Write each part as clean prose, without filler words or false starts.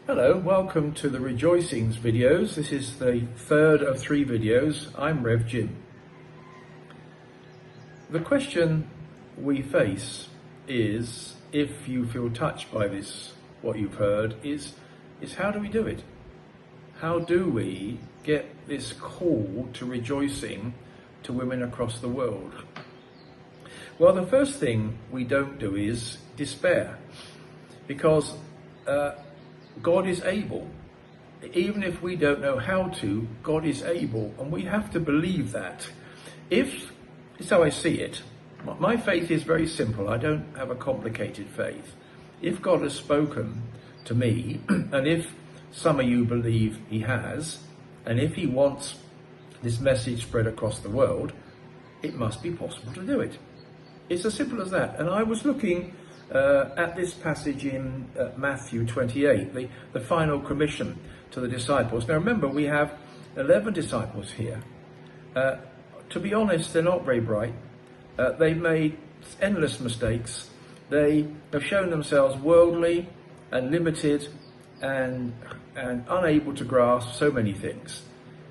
Hello, welcome to the Rejoicings videos. This is the third of 3 videos. I'm Rev Jim. The question we face is, if you feel touched by this, what you've heard, is how do we do it? How do we get this call to rejoicing to women across the world? Well, the first thing we don't do is despair, because God is able. Even if we don't know how to, God is able, and we have to believe that. If, it's how I see it, my faith is very simple. I don't have a complicated faith. If God has spoken to me, and if some of you believe he has, and if he wants this message spread across the world, it must be possible to do it. It's as simple as that. And I was looking at this passage in Matthew 28, the final commission to the disciples. Now remember, we have 11 disciples here. To be honest, they're not very bright. They've made endless mistakes. They have shown themselves worldly and limited and unable to grasp so many things.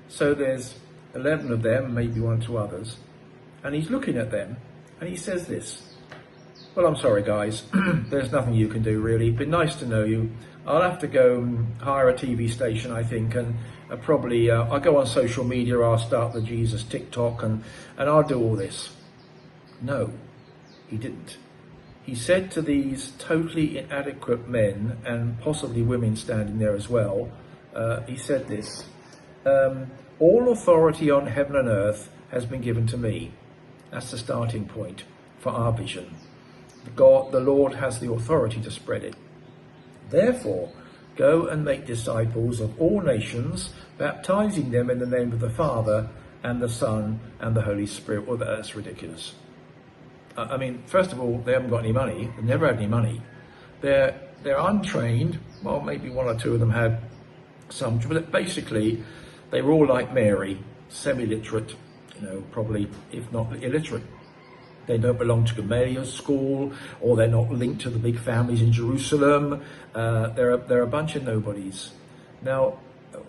So there's 11 of them, maybe 1 or 2 others. And he's looking at them and he says this: well, I'm sorry guys, there's nothing you can do really. Been nice to know you. I'll have to go and hire a TV station, I think, and probably I'll go on social media, I'll start the Jesus TikTok and I'll do all this. No, he didn't. He said to these totally inadequate men, and possibly women standing there as well, he said this: all authority on heaven and earth has been given to me. That's the starting point for our vision. God, the Lord, has the authority to spread it. Therefore, go and make disciples of all nations, baptizing them in the name of the Father and the Son and the Holy Spirit. Well, that's ridiculous. I mean, first of all, they haven't got any money. They've never had any money. They're untrained. Well, maybe 1 or 2 of them had some, but basically, they were all like Mary, semi-literate, probably, if not illiterate. They don't belong to Gamaliel's school, or they're not linked to the big families in Jerusalem. They're a bunch of nobodies. Now,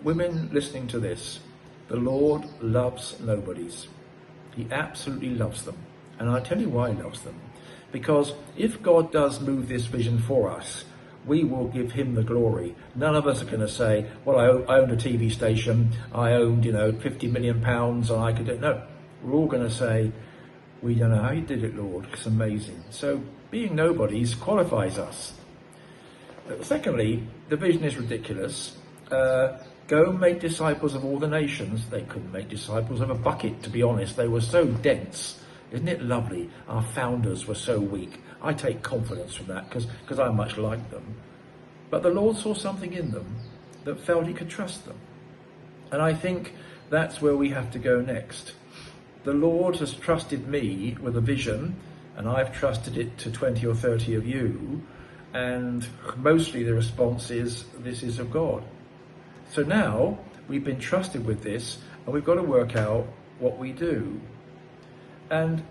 women listening to this, the Lord loves nobodies. He absolutely loves them. And I'll tell you why he loves them. Because if God does move this vision for us, we will give him the glory. None of us are going to say, well, I owned a TV station, I owned, 50 million pounds, and I could do it. No, we're all going to say, we don't know how you did it, Lord. It's amazing. So being nobodies qualifies us. Secondly, the vision is ridiculous. Go make disciples of all the nations. They couldn't make disciples of a bucket, to be honest. They were so dense. Isn't it lovely? Our founders were so weak. I take confidence from that because I much like them. But the Lord saw something in them that felt he could trust them. And I think that's where we have to go next. The Lord has trusted me with a vision, and I've trusted it to 20 or 30 of you, and mostly the response is, this is of God. So now we've been trusted with this, and we've got to work out what we do. And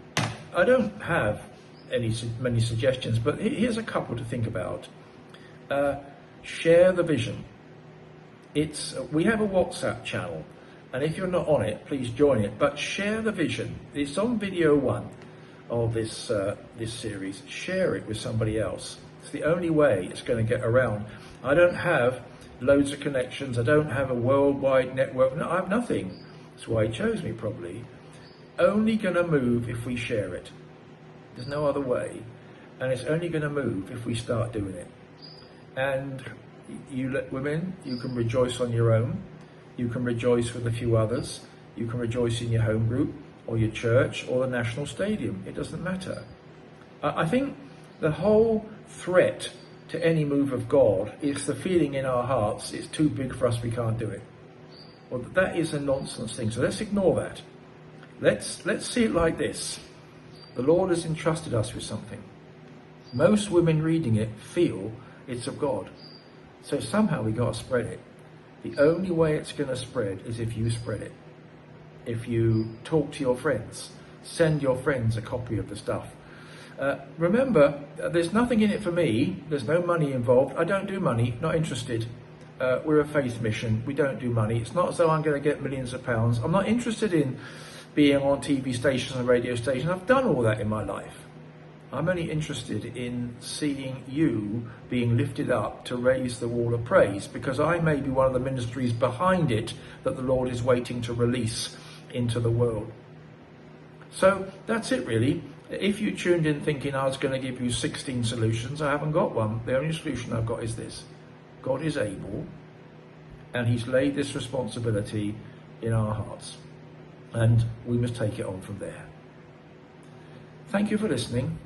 I don't have many suggestions, but here's a couple to think about. Share the vision. We have a WhatsApp channel. And if you're not on it, please join it. But share the vision. It's on video 1 of this series. Share it with somebody else. It's the only way it's going to get around. I don't have loads of connections. I don't have a worldwide network. No, I have nothing. That's why he chose me, probably. Only going to move if we share it. There's no other way. And it's only going to move if we start doing it. And women, you can rejoice on your own. You can rejoice with a few others. You can rejoice in your home group or your church or the national stadium. It doesn't matter. I think the whole threat to any move of God is the feeling in our hearts, it's too big for us, we can't do it. Well, that is a nonsense thing. So let's ignore that. Let's see it like this. The Lord has entrusted us with something. Most women reading it feel it's of God. So somehow we got to spread it. The only way it's going to spread is if you spread it. If you talk to your friends, send your friends a copy of the stuff. Remember, there's nothing in it for me. There's no money involved. I don't do money, not interested. we're a faith mission. We don't do money. It's not as though I'm going to get millions of pounds. I'm not interested in being on TV stations and radio stations. I've done all that in my life. I'm only interested in seeing you being lifted up to raise the wall of praise, because I may be one of the ministries behind it that the Lord is waiting to release into the world. So that's it really. If you tuned in thinking I was going to give you 16 solutions, I haven't got one. The only solution I've got is this. God is able, and he's laid this responsibility in our hearts, and we must take it on from there. Thank you for listening.